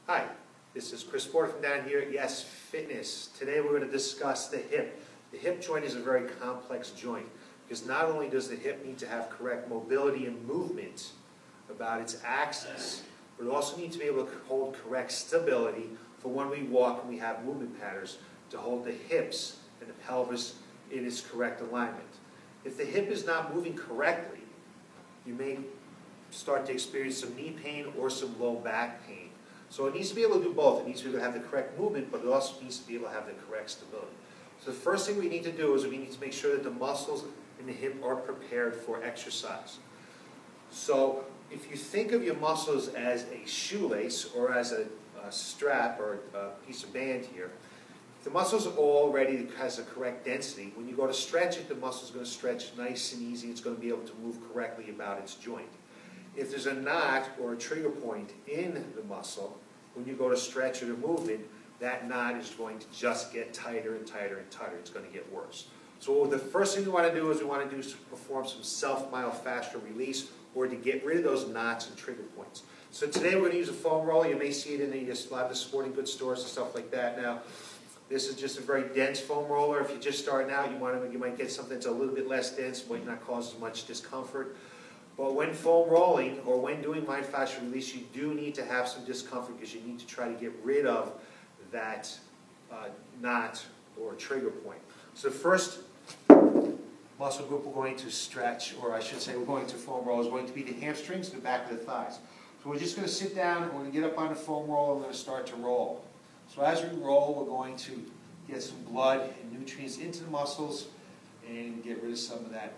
Hi, this is Chris Porter from down here at Y.E.S Fitness. Today we're going to discuss the hip. The hip joint is a very complex joint because not only does the hip need to have correct mobility and movement about its axis, but it also needs to be able to hold correct stability for when we walk and we have movement patterns to hold the hips and the pelvis in its correct alignment. If the hip is not moving correctly, you may start to experience some knee pain or some low back pain. So it needs to be able to do both. It needs to be able to have the correct movement, but it also needs to be able to have the correct stability. So the first thing we need to do is we need to make sure that the muscles in the hip are prepared for exercise. So if you think of your muscles as a shoelace or as a strap or a piece of band here, if the muscles are already has the correct density, when you go to stretch it, the muscle is going to stretch nice and easy. It's going to be able to move correctly about its joint. If there's a knot or a trigger point in the muscle, when you go to stretch it or move it, that knot is going to just get tighter and tighter and tighter. It's going to get worse. So the first thing we want to do is perform some self-myofascial release or to get rid of those knots and trigger points. So today we're going to use a foam roller. You may see it in a lot of the sporting goods stores and stuff like that now. This is just a very dense foam roller. If you're just starting out, you might get something that's a little bit less dense, might not cause as much discomfort. But when foam rolling or when doing myofascial release, you do need to have some discomfort because you need to try to get rid of that knot or trigger point. So the first muscle group we're going to stretch, or I should say we're going to foam roll, is going to be the hamstrings and the back of the thighs. So we're just going to sit down, we're going to get up on the foam roll, and we're going to start to roll. So as we roll, we're going to get some blood and nutrients into the muscles and get rid of some of that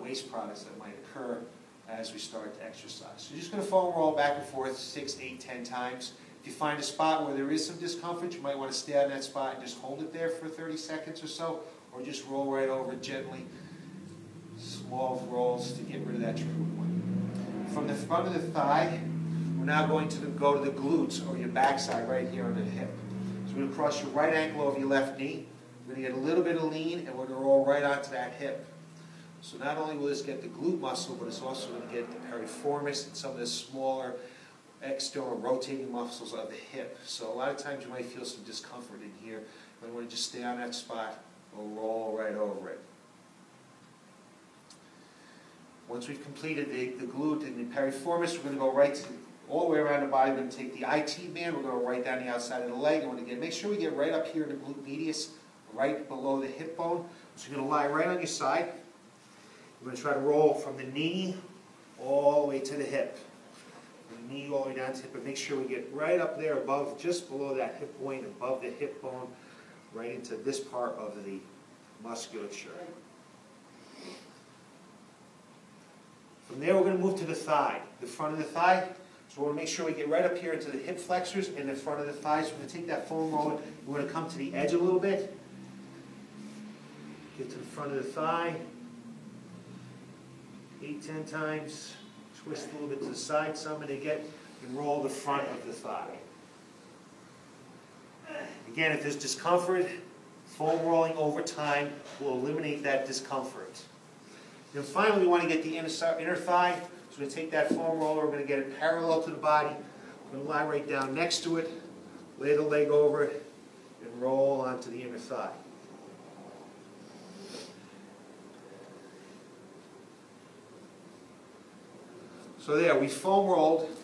waste products that might occur as we start to exercise. So you're just going to foam roll back and forth 6, 8, 10 times. If you find a spot where there is some discomfort, you might want to stay on that spot and just hold it there for 30 seconds or so, or just roll right over it gently. Small rolls to get rid of that trigger point. From the front of the thigh, we're now going to go to the glutes, or your backside right here on the hip. So we're going to cross your right ankle over your left knee. We're going to get a little bit of lean, and we're going to roll right onto that hip. So not only will this get the glute muscle, but it's also going to get the piriformis and some of the smaller external rotating muscles of the hip. So a lot of times you might feel some discomfort in here. You might want to just stay on that spot or roll right over it. Once we've completed the glute and the piriformis, we're going to go all the way around the body. We're going to take the IT band, we're going to go right down the outside of the leg, and we're going to make sure we get right up here in the glute medius, right below the hip bone. So you're going to lie right on your side. We're going to try to roll from the knee all the way to the hip. From the knee all the way down to the hip, but make sure we get right up there above, just below that hip point, above the hip bone, right into this part of the musculature. From there, we're going to move to the thigh, the front of the thigh. So we want to make sure we get right up here into the hip flexors and the front of the thighs. We're going to take that foam roller. We're going to come to the edge a little bit. Get to the front of the thigh. 8, 10 times. Twist a little bit to the side some, and and roll the front of the thigh. Again, if there's discomfort, foam rolling over time will eliminate that discomfort. Then finally, we want to get the inner thigh. So we're going to take that foam roller, we're going to get it parallel to the body. We're going to lie right down next to it, lay the leg over it, and roll onto the inner thigh. So there, we foam rolled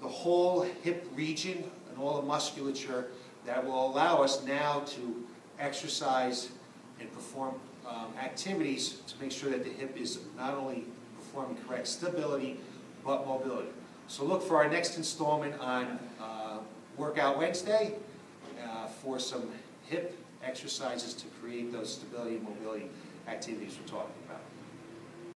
the whole hip region and all the musculature that will allow us now to exercise and perform activities to make sure that the hip is not only performing correct stability, but mobility. So look for our next installment on Workout Wednesday for some hip exercises to create those stability and mobility activities we're talking about.